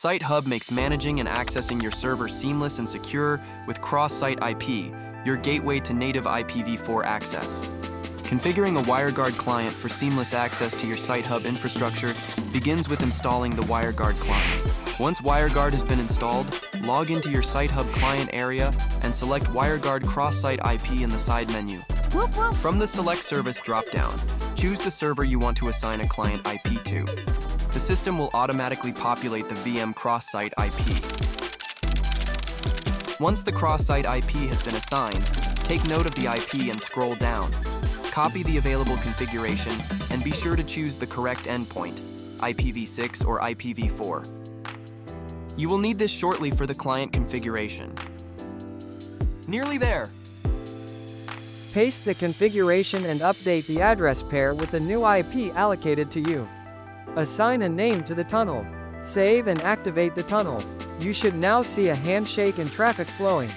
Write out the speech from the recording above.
SiteHUB makes managing and accessing your server seamless and secure with cross-site IP, your gateway to native IPv4 access. Configuring a WireGuard client for seamless access to your SiteHUB infrastructure begins with installing the WireGuard client. Once WireGuard has been installed, log into your SiteHUB client area and select WireGuard cross-site IP in the side menu. From the Select Service drop-down, choose the server you want to assign a client IP to. The system will automatically populate the VM cross-site IP. Once the cross-site IP has been assigned, take note of the IP and scroll down. Copy the available configuration and be sure to choose the correct endpoint, IPv6 or IPv4. You will need this shortly for the client configuration. Nearly there. Paste the configuration and update the address pair with the new IP allocated to you. Assign a name to the tunnel. Save and activate the tunnel. You should now see a handshake and traffic flowing.